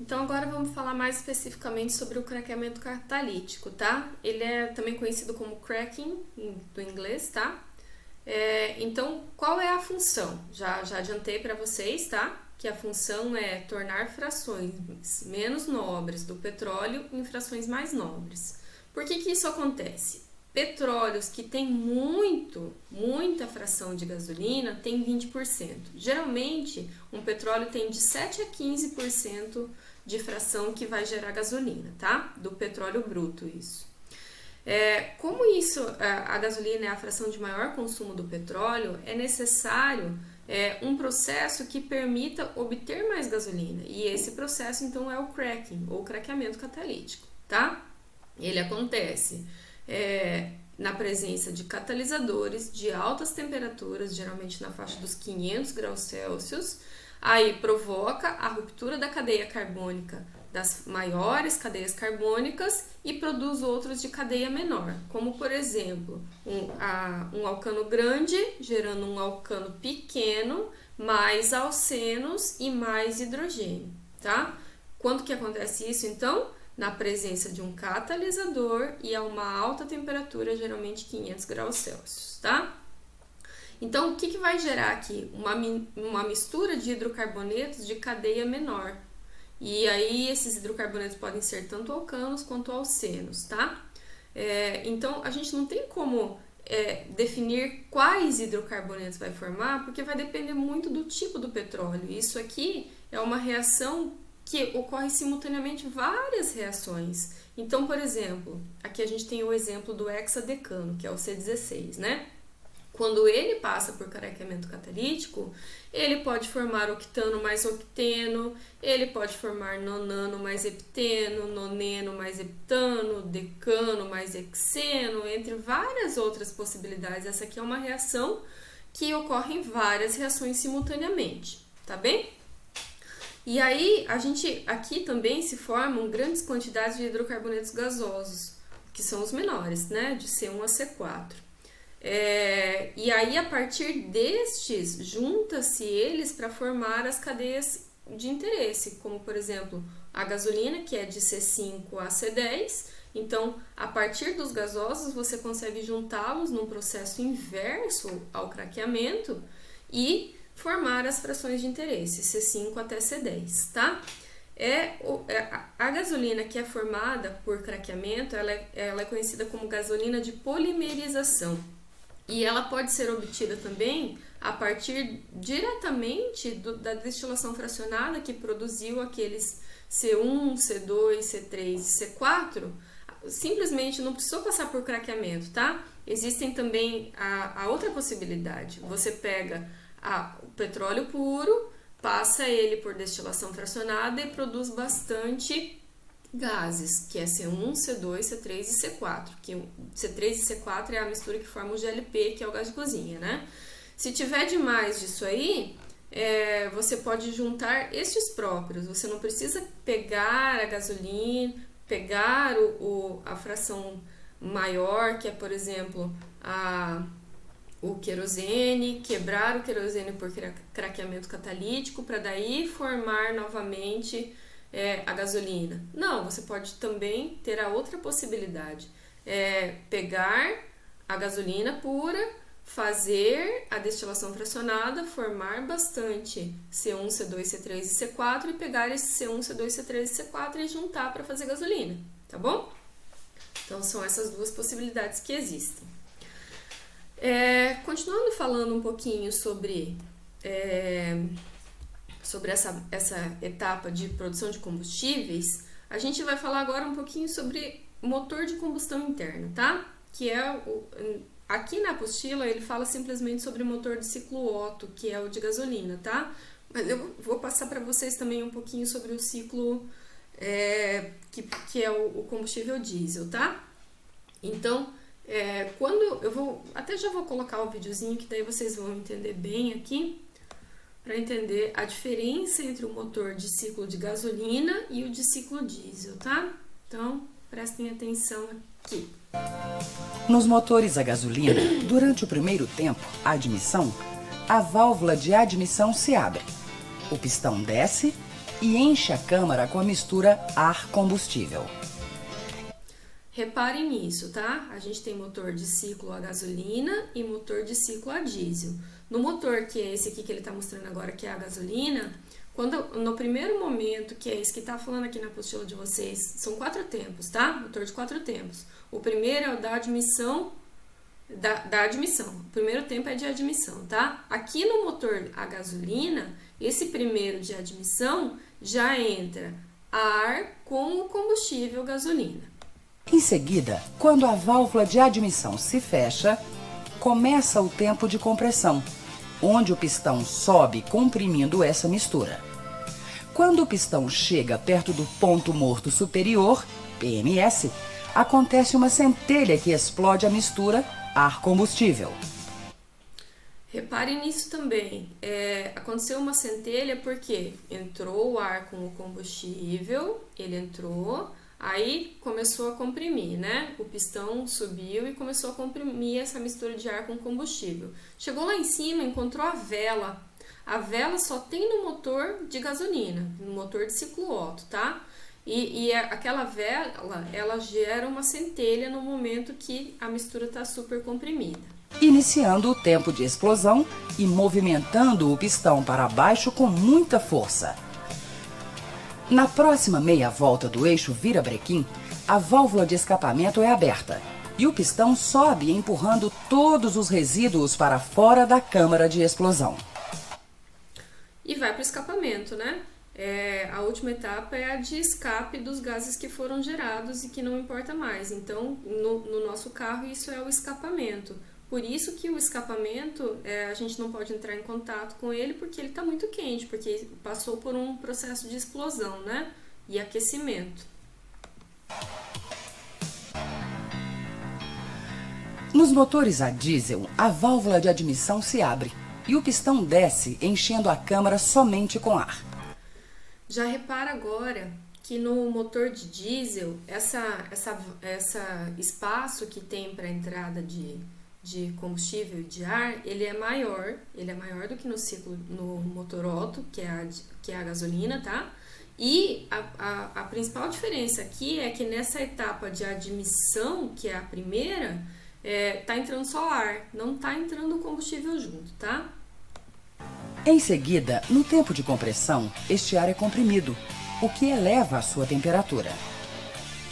Então agora vamos falar mais especificamente sobre o craqueamento catalítico, tá? Ele é também conhecido como cracking, do inglês, tá? Então, qual é a função? Já adiantei para vocês, tá? Que a função é tornar frações menos nobres do petróleo em frações mais nobres. Por que isso acontece? Petróleos que têm muita fração de gasolina tem 20%. Geralmente, um petróleo tem de 7 a 15% de fração que vai gerar gasolina, tá? Do petróleo bruto, isso. Como a gasolina é a fração de maior consumo do petróleo, é necessário um processo que permita obter mais gasolina. E esse processo, então, é o cracking, ou craqueamento catalítico, tá? Ele acontece na presença de catalisadores de altas temperaturas, geralmente na faixa dos 500 graus Celsius, aí provoca a ruptura da cadeia carbônica das maiores cadeias carbônicas e produz outros de cadeia menor, como por exemplo um alcano grande gerando um alcano pequeno, mais alcenos e mais hidrogênio, tá? Quando que acontece isso então? Na presença de um catalisador e a uma alta temperatura, geralmente 500 graus Celsius, tá? Então, o que vai gerar aqui? Uma mistura de hidrocarbonetos de cadeia menor. E aí, esses hidrocarbonetos podem ser tanto alcanos quanto alcenos, tá? Então, a gente não tem como definir quais hidrocarbonetos vai formar, porque vai depender muito do tipo do petróleo. Isso aqui é uma reação que ocorre simultaneamente várias reações. Então, por exemplo, aqui a gente tem o exemplo do hexadecano, que é o C16, né? Quando ele passa por craqueamento catalítico, ele pode formar octano mais octeno, ele pode formar nonano mais hepteno, noneno mais heptano, decano mais hexeno, entre várias outras possibilidades. Essa aqui é uma reação que ocorre em várias reações simultaneamente, tá bem? E aí, aqui também se formam grandes quantidades de hidrocarbonetos gasosos, que são os menores, né, de C1 a C4. E aí, a partir destes, junta-se eles para formar as cadeias de interesse, como, por exemplo, a gasolina, que é de C5 a C10. Então, a partir dos gasosos, você consegue juntá-los num processo inverso ao craqueamento e formar as frações de interesse, C5 até C10, tá? A gasolina que é formada por craqueamento, ela é conhecida como gasolina de polimerização. E ela pode ser obtida também a partir diretamente da destilação fracionada que produziu aqueles C1, C2, C3 e C4. Simplesmente não precisou passar por craqueamento, tá? Existem também a outra possibilidade. Você pega o petróleo puro, passa ele por destilação fracionada e produz bastante gases, que é C1, C2, C3 e C4, que C3 e C4 é a mistura que forma o GLP, que é o gás de cozinha, né? Se tiver demais disso aí, você pode juntar estes próprios, você não precisa pegar a gasolina, pegar a fração maior, que é, por exemplo, o querosene, quebrar o querosene por craqueamento catalítico para daí formar novamente a gasolina. Não, você pode também ter a outra possibilidade, pegar a gasolina pura, fazer a destilação fracionada, formar bastante C1, C2, C3 e C4 e pegar esse C1, C2, C3 e C4 e juntar para fazer gasolina, tá bom? Então, são essas duas possibilidades que existem. Continuando falando um pouquinho sobre essa etapa de produção de combustíveis, a gente vai falar agora um pouquinho sobre motor de combustão interna, tá? Que aqui na apostila ele fala simplesmente sobre motor de ciclo Otto, que é o de gasolina, tá? Mas eu vou passar para vocês também um pouquinho sobre o ciclo que é o combustível diesel, tá? Então, quando já vou colocar o videozinho que daí vocês vão entender bem aqui, para entender a diferença entre o motor de ciclo de gasolina e o de ciclo diesel, tá? Então, prestem atenção aqui. Nos motores a gasolina, durante o primeiro tempo, a admissão, a válvula de admissão se abre. O pistão desce e enche a câmara com a mistura ar-combustível. Reparem nisso, tá? A gente tem motor de ciclo a gasolina e motor de ciclo a diesel. No motor, que é esse aqui que ele está mostrando agora, que é a gasolina, no primeiro momento, que é esse que está falando aqui na apostila de vocês, são 4 tempos, tá? Motor de 4 tempos. O primeiro é o da admissão, da admissão. O primeiro tempo é de admissão, tá? Aqui no motor a gasolina, esse primeiro de admissão já entra ar com o combustível gasolina. Em seguida, quando a válvula de admissão se fecha, começa o tempo de compressão, onde o pistão sobe comprimindo essa mistura. Quando o pistão chega perto do ponto morto superior, PMS, acontece uma centelha que explode a mistura ar-combustível. Reparem nisso também. Aconteceu uma centelha porque entrou o ar com o combustível, ele entrou, aí começou a comprimir, né? O pistão subiu e começou a comprimir essa mistura de ar com combustível. Chegou lá em cima, encontrou a vela. A vela só tem no motor de gasolina, no motor de ciclo Otto, tá? E aquela vela, ela gera uma centelha no momento que a mistura está super comprimida. Iniciando o tempo de explosão e movimentando o pistão para baixo com muita força. Na próxima meia volta do eixo virabrequim, a válvula de escapamento é aberta e o pistão sobe empurrando todos os resíduos para fora da câmara de explosão. E vai para o escapamento, né? A última etapa é a de escape dos gases que foram gerados e que não importa mais. Então, no nosso carro, isso é o escapamento. Por isso que o escapamento, a gente não pode entrar em contato com ele porque ele está muito quente, porque passou por um processo de explosão, né? E aquecimento. Nos motores a diesel, a válvula de admissão se abre e o pistão desce, enchendo a câmara somente com ar. Já repara agora que no motor de diesel, essa espaço que tem para entrada de combustível e de ar, ele é maior do que no motor Otto, que é a gasolina, tá? E a principal diferença aqui é que nessa etapa de admissão, que é a primeira, tá entrando só ar, não tá entrando combustível junto, tá? Em seguida, no tempo de compressão, este ar é comprimido, o que eleva a sua temperatura.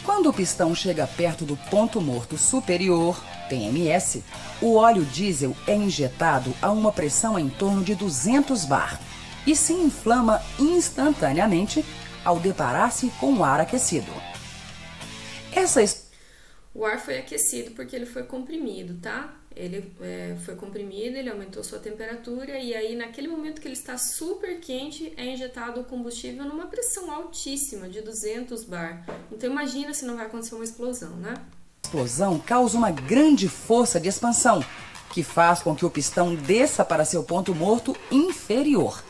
Quando o pistão chega perto do ponto morto superior, PMS, o óleo diesel é injetado a uma pressão em torno de 200 bar e se inflama instantaneamente ao deparar-se com o ar aquecido. O ar foi aquecido porque ele foi comprimido, tá? Ele foi comprimido, ele aumentou sua temperatura e aí naquele momento que ele está super quente é injetado o combustível numa pressão altíssima de 200 bar. Então imagina se não vai acontecer uma explosão, né? A explosão causa uma grande força de expansão, que faz com que o pistão desça para seu ponto morto inferior.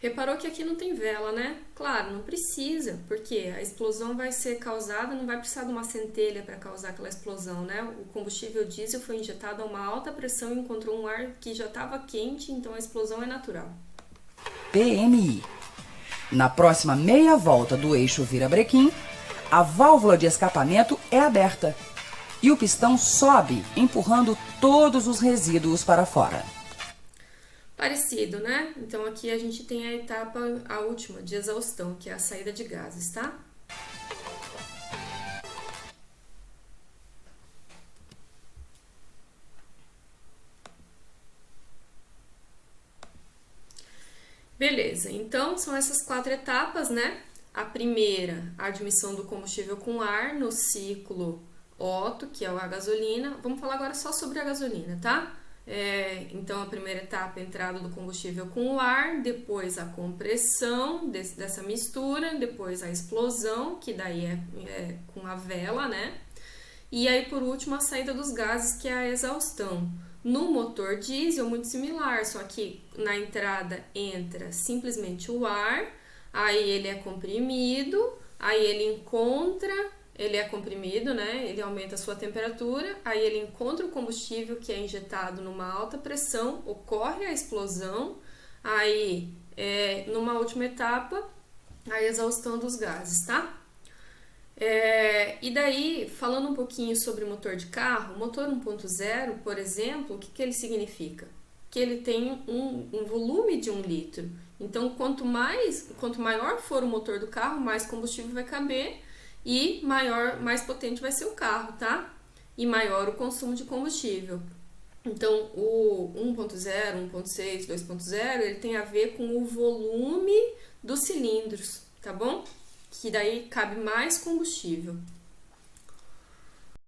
Reparou que aqui não tem vela, né? Claro, não precisa, porque a explosão vai ser causada, não vai precisar de uma centelha para causar aquela explosão, né? O combustível diesel foi injetado a uma alta pressão e encontrou um ar que já estava quente, então a explosão é natural. PMI. Na próxima meia volta do eixo virabrequim, a válvula de escapamento é aberta e o pistão sobe, empurrando todos os resíduos para fora. Parecido, né? Então aqui a gente tem a etapa, a última, de exaustão, que é a saída de gases, tá? Beleza, então são essas 4 etapas, né? A primeira, a admissão do combustível com ar no ciclo Otto, que é a gasolina. Vamos falar agora só sobre a gasolina, tá? Então, a primeira etapa é a entrada do combustível com o ar, depois a compressão dessa mistura, depois a explosão, que daí é com a vela, né? E aí, por último, a saída dos gases, que é a exaustão. No motor diesel, muito similar, só que na entrada entra simplesmente o ar, aí ele é comprimido, aí ele é comprimido, né? Ele aumenta a sua temperatura, aí ele encontra o combustível que é injetado numa alta pressão, ocorre a explosão, aí numa última etapa a exaustão dos gases, tá? E daí, falando um pouquinho sobre o motor de carro, o motor 1.0, por exemplo, o que ele significa? Que ele tem um volume de 1 litro. Então, quanto maior for o motor do carro, mais combustível vai caber e mais potente vai ser o carro, tá? E maior o consumo de combustível. Então, o 1.0, 1.6, 2.0, ele tem a ver com o volume dos cilindros, tá bom? Que daí cabe mais combustível.